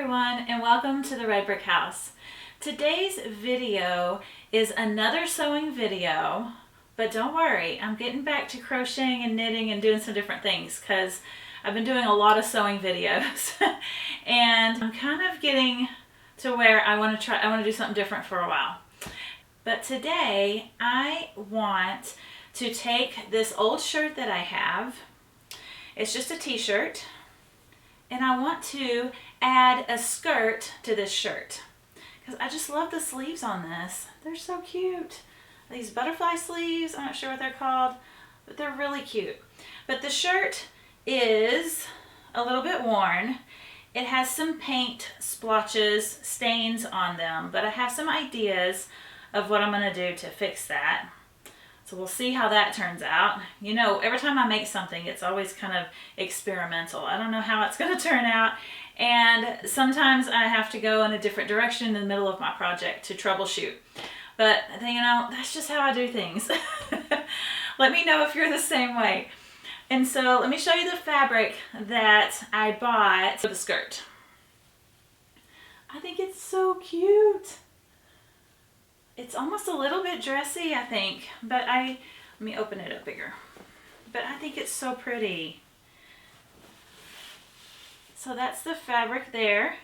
everyone, and welcome to the Red Brick House. Today's video is another sewing video, but don't worry, I'm getting back to crocheting and knitting and doing some different things because I've been doing a lot of sewing videos and I'm kind of getting to where I want to do something different for a while. But today I want to take this old shirt that I have. It's just a t-shirt, and I want to add a skirt to this shirt because I just love the sleeves on this. They're so cute. These butterfly sleeves, I'm not sure what they're called, but they're really cute. But the shirt is a little bit worn. It has some paint splotches, stains on them, but I have some ideas of what I'm going to do to fix that. So we'll see how that turns out. You know, every time I make something, it's always kind of experimental. I don't know how it's going to turn out. And sometimes I have to go in a different direction in the middle of my project to troubleshoot. But, you know, that's just how I do things. Let me know if you're the same way. And so let me show you the fabric that I bought for the skirt. I think it's so cute. It's almost a little bit dressy, I think, but let me open it up bigger. But I think it's so pretty. So that's the fabric there.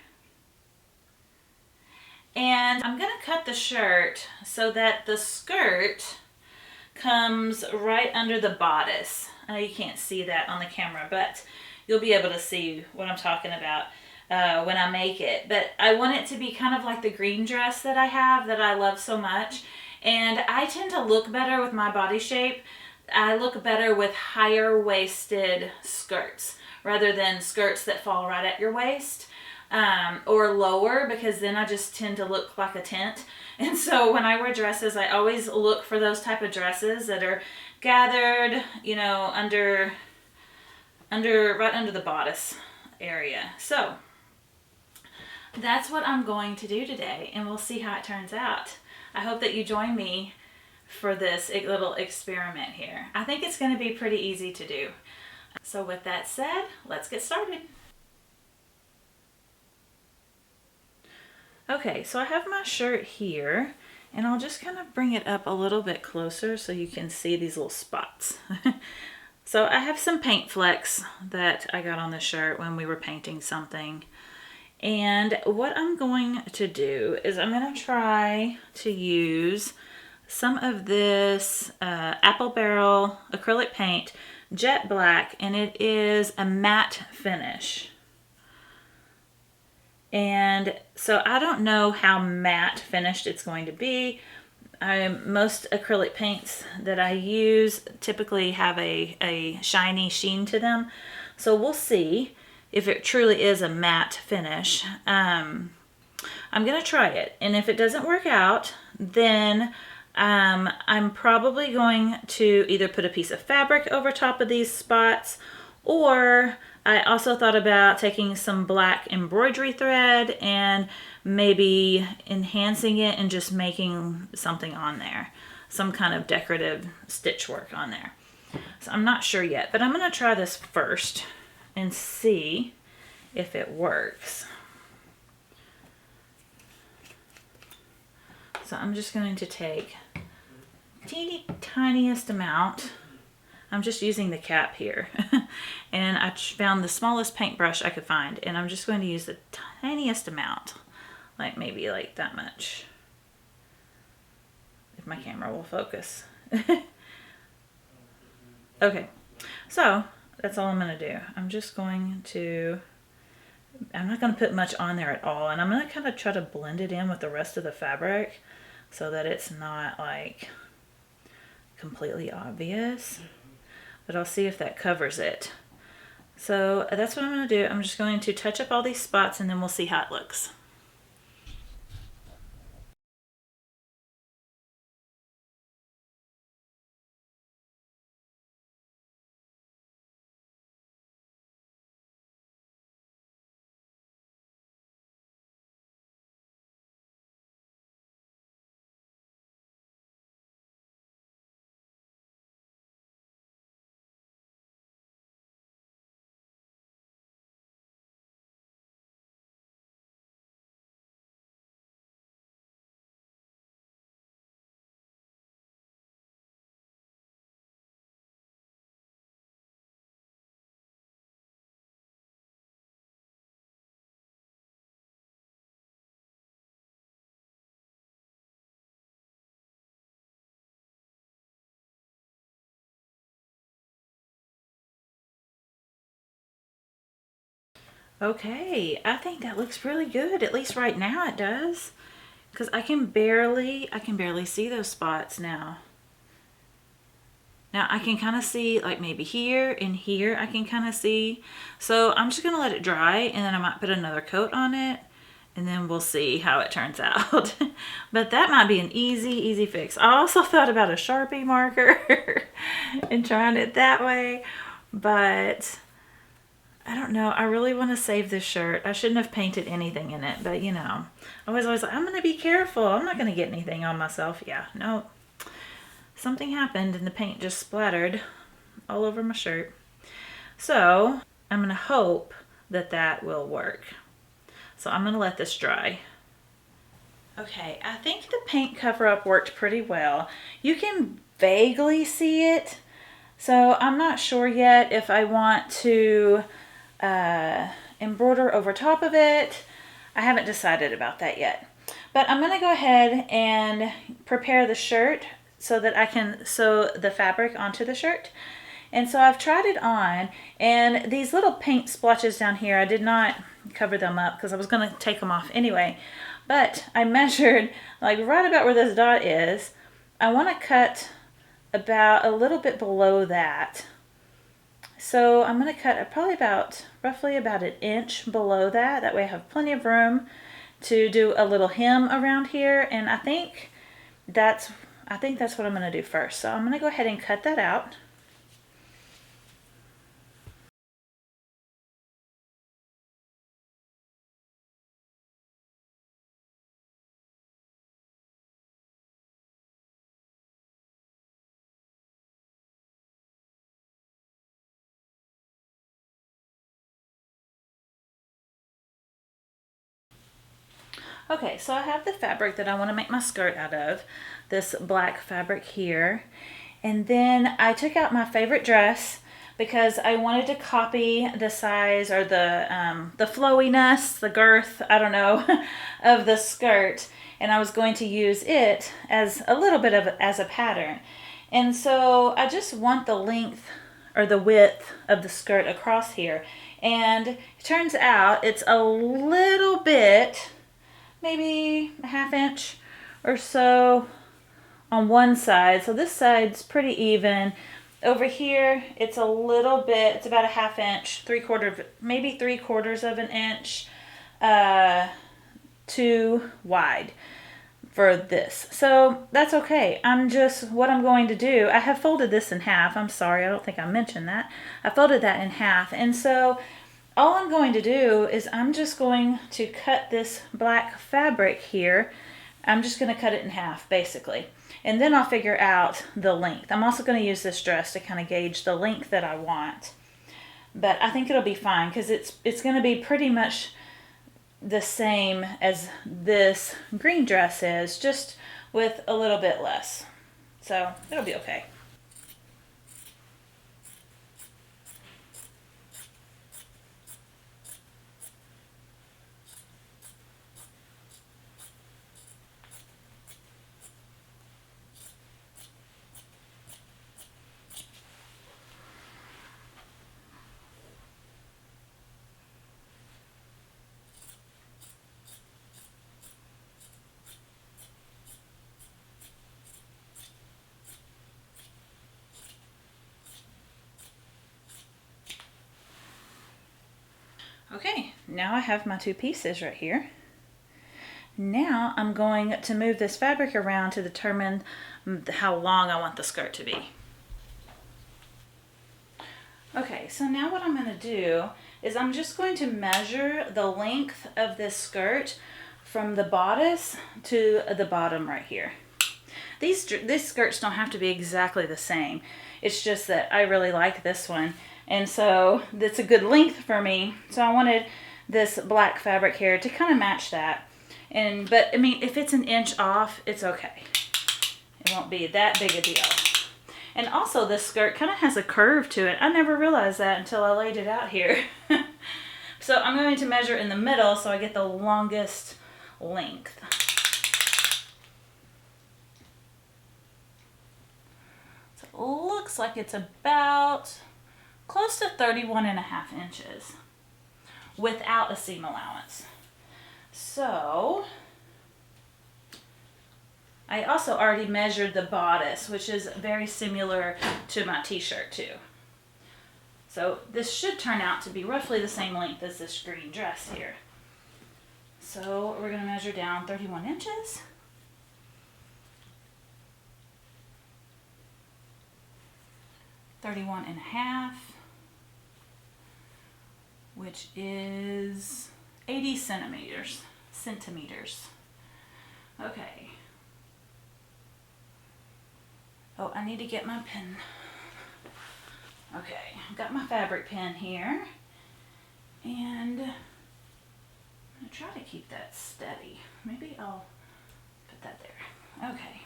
And I'm gonna cut the shirt so that the skirt comes right under the bodice. I know you can't see that on the camera, but you'll be able to see what I'm talking about when I make it. But I want it to be kind of like the green dress that I have that I love so much. And I tend to look better with my body shape. I look better with higher waisted skirts rather than skirts that fall right at your waist or lower, because then I just tend to look like a tent. And so when I wear dresses, I always look for those type of dresses that are gathered, you know, right under the bodice area. So that's what I'm going to do today, and we'll see how it turns out. I hope that you join me for this little experiment here. I think it's going to be pretty easy to do. So with that said, let's get started. Okay, so I have my shirt here, and I'll just kind of bring it up a little bit closer so you can see these little spots. So I have some paint flecks that I got on the shirt when we were painting something. And what I'm going to do is I'm going to try to use some of this Apple Barrel acrylic paint, jet black, and it is a matte finish. And so I don't know how matte finished it's going to be. Most acrylic paints that I use typically have a shiny sheen to them. So we'll see if it truly is a matte finish. I'm going to try it. And if it doesn't work out, then I'm probably going to either put a piece of fabric over top of these spots, or I also thought about taking some black embroidery thread and maybe enhancing it and just making something on there, some kind of decorative stitch work on there. So I'm not sure yet, but I'm going to try this first and see if it works. So I'm just going to take teeny tiniest amount. I'm just using the cap here. And I found the smallest paintbrush I could find, and I'm just going to use the tiniest amount, like maybe like that much, if my camera will focus. Okay, so that's all I'm going to do. I'm not going to put much on there at all, and I'm going to kind of try to blend it in with the rest of the fabric so that it's not like completely obvious, but I'll see if that covers it. So that's what I'm going to do. I'm just going to touch up all these spots, and then we'll see how it looks. Okay, I think that looks really good. At least right now it does. Because I can barely see those spots now. Now I can kind of see like maybe here and here I can kind of see. So I'm just gonna let it dry and then I might put another coat on it and then we'll see how it turns out. But that might be an easy fix. I also thought about a Sharpie marker and trying it that way, but I don't know. I really want to save this shirt. I shouldn't have painted anything in it, but you know, I was always like, I'm going to be careful. I'm not going to get anything on myself. Yeah, no. Something happened and the paint just splattered all over my shirt. So I'm going to hope that that will work. So I'm going to let this dry. Okay, I think the paint cover-up worked pretty well. You can vaguely see it. So I'm not sure yet if I want to embroider over top of it. I haven't decided about that yet. But I'm going to go ahead and prepare the shirt so that I can sew the fabric onto the shirt. And so I've tried it on, and these little paint splotches down here, I did not cover them up because I was going to take them off anyway. But I measured like right about where this dot is. I want to cut about a little bit below that. So I'm going to cut probably roughly about an inch below that. That way I have plenty of room to do a little hem around here. And I think that's what I'm going to do first. So I'm going to go ahead and cut that out. Okay, so I have the fabric that I want to make my skirt out of, this black fabric here. And then I took out my favorite dress because I wanted to copy the size or the flowiness, the girth, I don't know, of the skirt. And I was going to use it as a little bit of as a pattern. And so I just want the length or the width of the skirt across here. And it turns out it's a little bit, maybe a half inch or so on one side. So this side's pretty even. Over here, it's a little bit, it's about a half inch, maybe 3/4 of an inch too wide for this. So that's okay. What I'm going to do, I have folded this in half. I'm sorry, I don't think I mentioned that. I folded that in half. And so all I'm going to do is I'm just going to cut this black fabric here. I'm just going to cut it in half, basically. And then I'll figure out the length. I'm also going to use this dress to kind of gauge the length that I want. But I think it'll be fine because it's going to be pretty much the same as this green dress is, just with a little bit less. So it'll be okay. Okay, now I have my two pieces right here. Now I'm going to move this fabric around to determine how long I want the skirt to be. Okay, so now what I'm going to do is I'm just going to measure the length of this skirt from the bodice to the bottom right here. These skirts don't have to be exactly the same. It's just that I really like this one. And so that's a good length for me. So I wanted this black fabric here to kind of match that. But I mean, if it's an inch off, it's okay. It won't be that big a deal. And also this skirt kind of has a curve to it. I never realized that until I laid it out here. So I'm going to measure in the middle so I get the longest length. So it looks like it's about close to 31.5 inches. without a seam allowance. So I also already measured the bodice, which is very similar to my t-shirt too. So this should turn out to be roughly the same length as this green dress here. So we're going to measure down 31 inches. $31.5, which is 80 centimeters. Okay. Oh, I need to get my pen. Okay, I've got my fabric pen here, and I'm going to try to keep that steady. Maybe I'll put that there. Okay.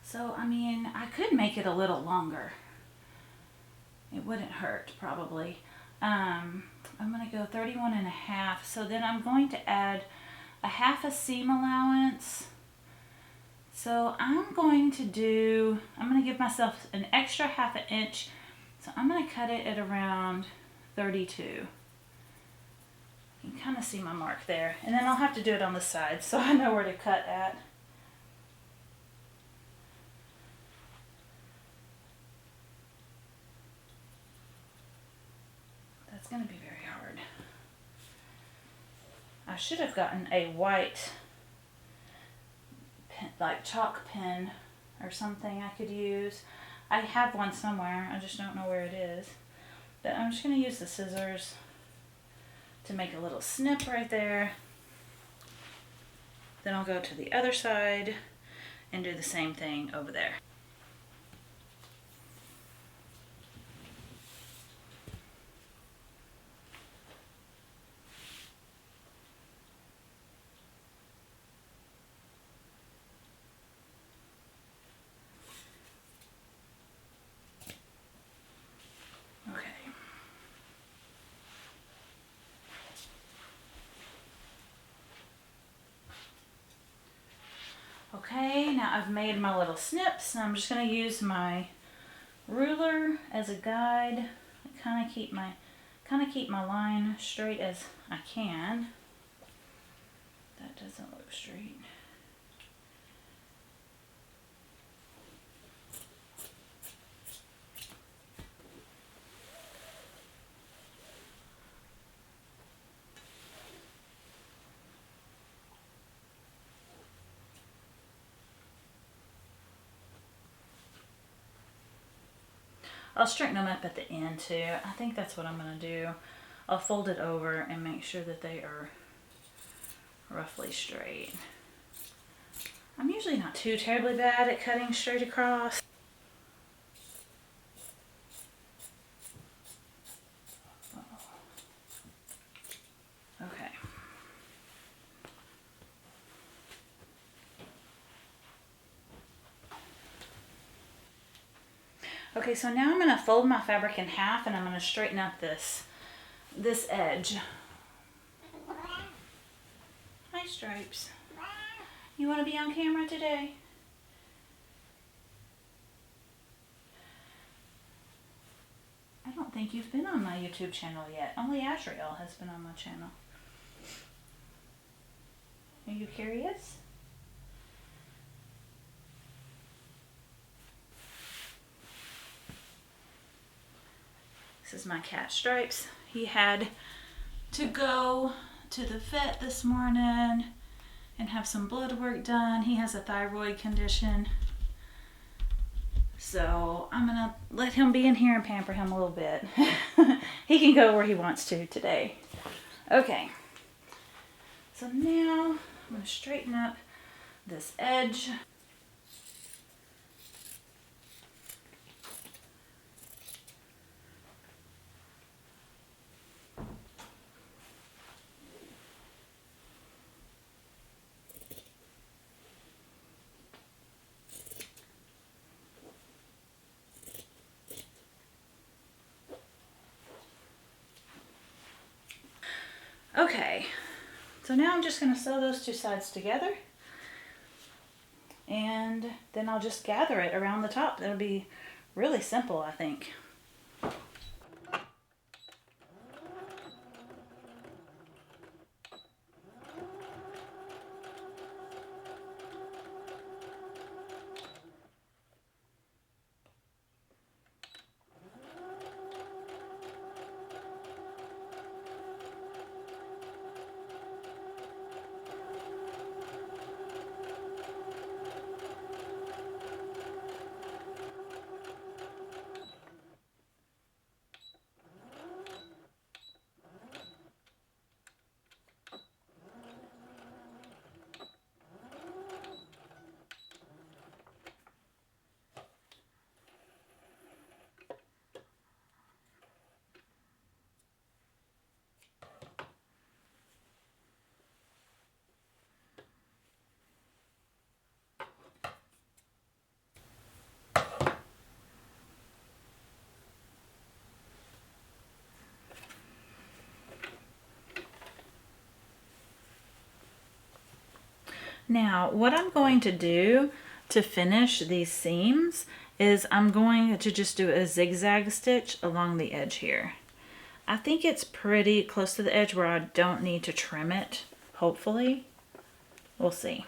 So, I mean, I could make it a little longer. It wouldn't hurt, probably. I'm going to go 31.5. So then I'm going to add a half a seam allowance. So I'm going to give myself an extra half an inch. So I'm going to cut it at around 32. You can kind of see my mark there. And then I'll have to do it on the side so I know where to cut at. That's going to be very hard. I should have gotten a white pen, like chalk pen or something I could use. I have one somewhere, I just don't know where it is. But I'm just going to use the scissors to make a little snip right there. Then I'll go to the other side and do the same thing over there. Okay, now I've made my little snips, and I'm just going to use my ruler as a guide. Kind of keep my line straight as I can. That doesn't look straight. I'll straighten them up at the end too. I think that's what I'm going to do. I'll fold it over and make sure that they are roughly straight. I'm usually not too terribly bad at cutting straight across. Okay. Okay, so now I'm going to fold my fabric in half, and I'm going to straighten up this edge. Hi, Stripes. You want to be on camera today? I don't think you've been on my YouTube channel yet. Only Ashriel has been on my channel. Are you curious? This is my cat Stripes. He had to go to the vet this morning and have some blood work done. He has a thyroid condition. So I'm gonna let him be in here and pamper him a little bit. He can go where he wants to today. Okay. So now I'm gonna straighten up this edge. Okay, so now I'm just going to sew those two sides together, and then I'll just gather it around the top. That'll be really simple, I think. Now, what I'm going to do to finish these seams is I'm going to just do a zigzag stitch along the edge here. I think it's pretty close to the edge where I don't need to trim it, hopefully. We'll see.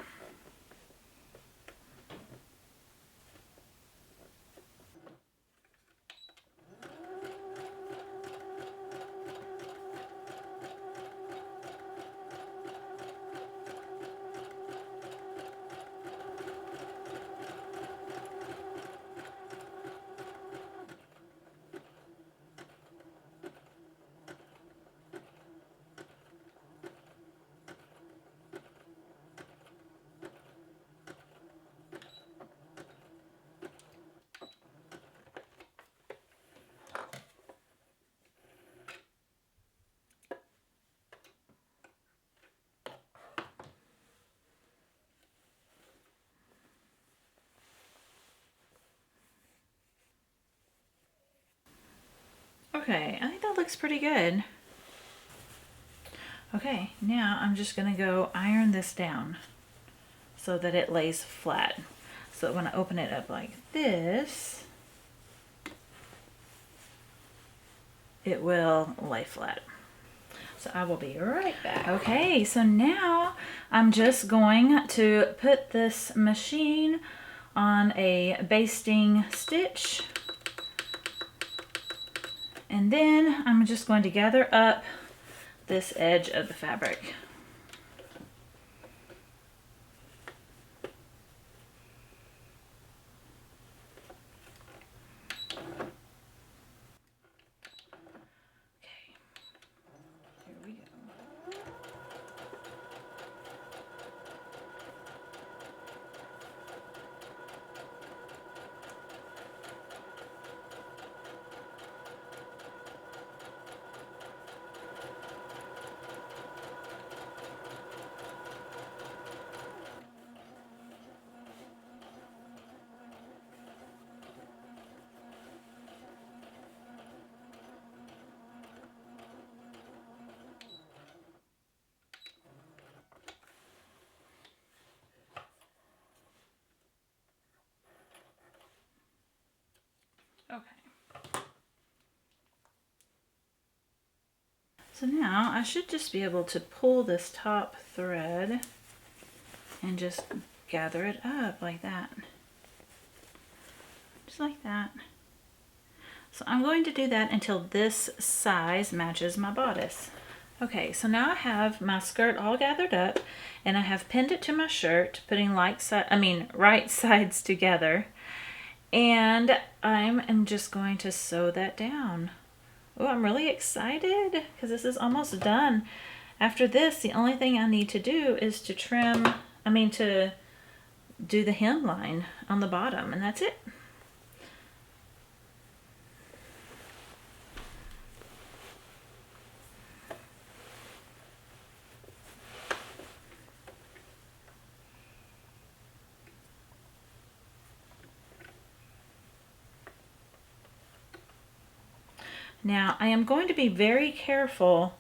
Okay, I think that looks pretty good. Okay, now I'm just gonna go iron this down so that it lays flat. So that when I open it up like this, it will lay flat. So I will be right back. Okay, so now I'm just going to put this machine on a basting stitch. And then I'm just going to gather up this edge of the fabric. Okay, here we go. Okay. So now I should just be able to pull this top thread and just gather it up like that. Just like that. So I'm going to do that until this size matches my bodice. Okay, so now I have my skirt all gathered up and I have pinned it to my shirt, putting right sides together. And I'm just going to sew that down. Oh, I'm really excited because this is almost done. After this, the only thing I need to do is to to do the hemline on the bottom, and that's it. Now, I am going to be very careful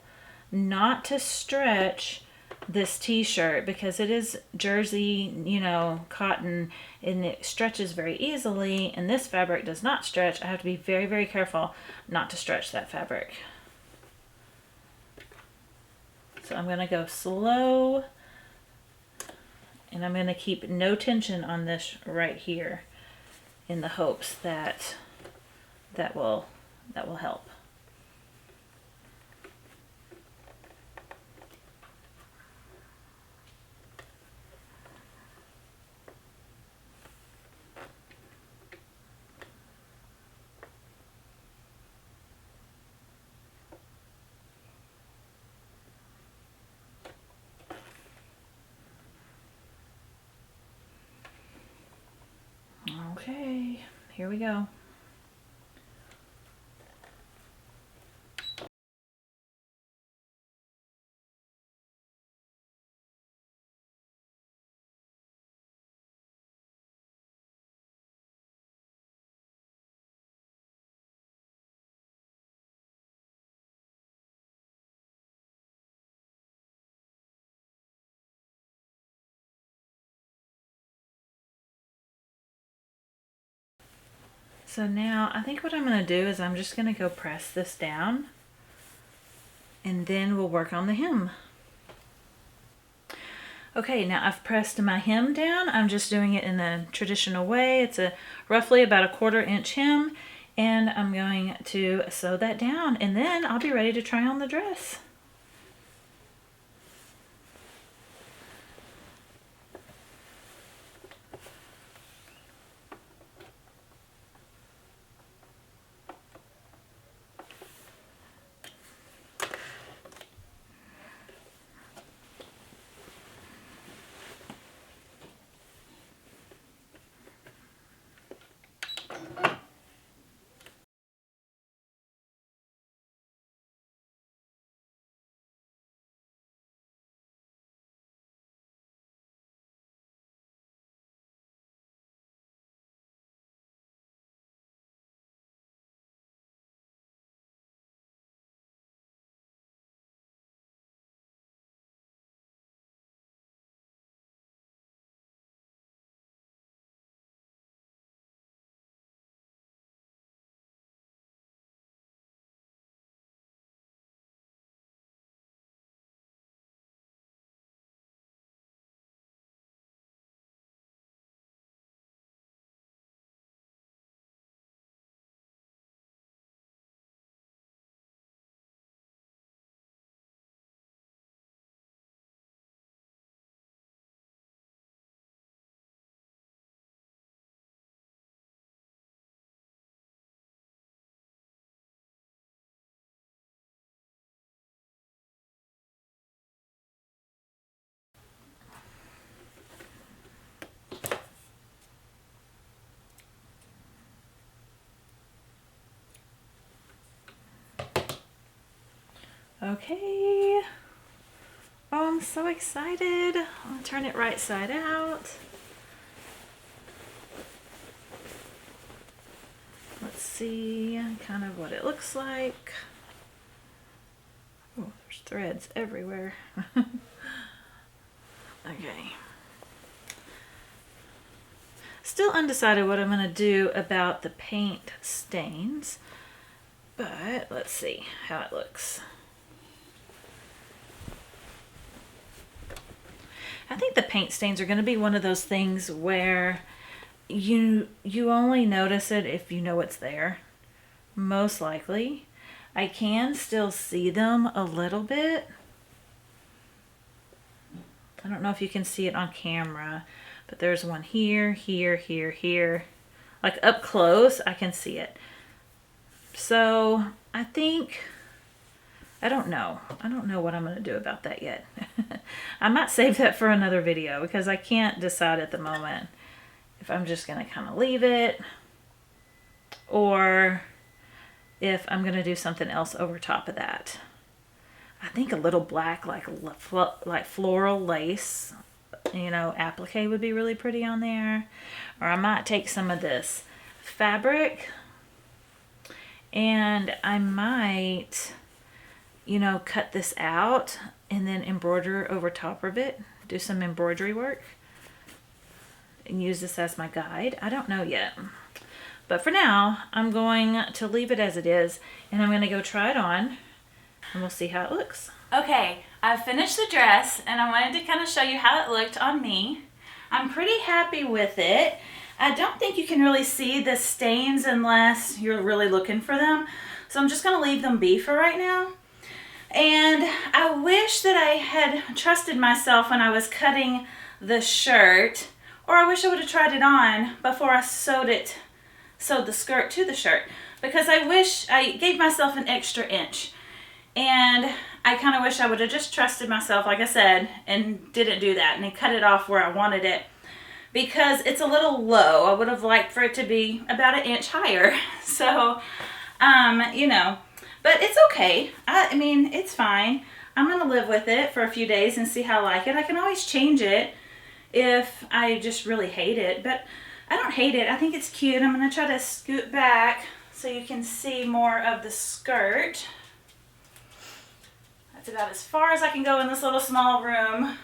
not to stretch this t-shirt because it is jersey, you know, cotton, and it stretches very easily, and this fabric does not stretch. I have to be very, very careful not to stretch that fabric. So I'm going to go slow, and I'm going to keep no tension on this right here in the hopes that that will help. Okay, here we go. So now I think what I'm going to do is I'm just going to go press this down, and then we'll work on the hem. Okay, now I've pressed my hem down. I'm just doing it in a traditional way. It's roughly about a 1/4 inch hem, and I'm going to sew that down, and then I'll be ready to try on the dress. Okay. Oh, I'm so excited. I'll turn it right side out. Let's see kind of what it looks like. Oh, there's threads everywhere. Okay. Still undecided what I'm going to do about the paint stains, but let's see how it looks. I think the paint stains are going to be one of those things where you only notice it if you know it's there. Most likely. I can still see them a little bit. I don't know if you can see it on camera, but there's one here, here, here, here. Like up close, I can see it. So I think, I don't know what I'm going to do about that yet. I might save that for another video because I can't decide at the moment if I'm just going to kind of leave it or if I'm going to do something else over top of that. I think a little black like floral lace, you know, applique would be really pretty on there. Or I might take some of this fabric and I might you know, cut this out and then embroider over top of it, do some embroidery work, and use this as my guide. I don't know yet. But for now, I'm going to leave it as it is, and I'm going to go try it on, and we'll see how it looks. Okay, I've finished the dress, and I wanted to kind of show you how it looked on me. I'm pretty happy with it. I don't think you can really see the stains unless you're really looking for them, so I'm just going to leave them be for right now. And I wish that I had trusted myself when I was cutting the shirt, or I wish I would have tried it on before I sewed the skirt to the shirt, because I wish I gave myself an extra inch, and I kind of wish I would have just trusted myself, like I said, and didn't do that and then cut it off where I wanted it, because it's a little low. I would have liked for it to be about an inch higher. So, you know, but it's okay. I mean, it's fine. I'm going to live with it for a few days and see how I like it. I can always change it if I just really hate it, but I don't hate it. I think it's cute. I'm going to try to scoot back so you can see more of the skirt. That's about as far as I can go in this little small room.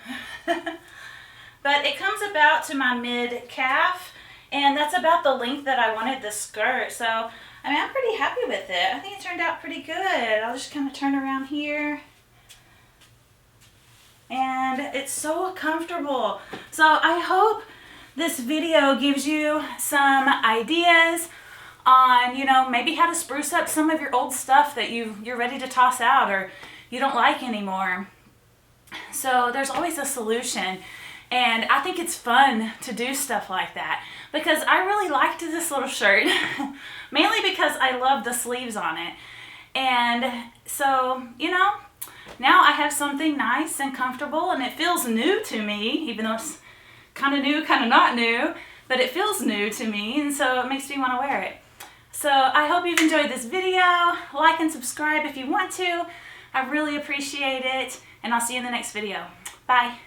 But it comes about to my mid-calf, and that's about the length that I wanted the skirt. So, I mean, I'm pretty happy with it. I think it turned out pretty good. I'll just kind of turn around here. And it's so comfortable. So I hope this video gives you some ideas on, you know, maybe how to spruce up some of your old stuff that you're ready to toss out or you don't like anymore. So there's always a solution, and I think it's fun to do stuff like that, because I really liked this little shirt mainly because I love the sleeves on it. And so, you know, now I have something nice and comfortable, and it feels new to me, even though it's kind of new, kind of not new, but it feels new to me, and so it makes me want to wear it. So I hope you've enjoyed this video. Like and subscribe if you want to. I really appreciate it, and I'll see you in the next video. Bye.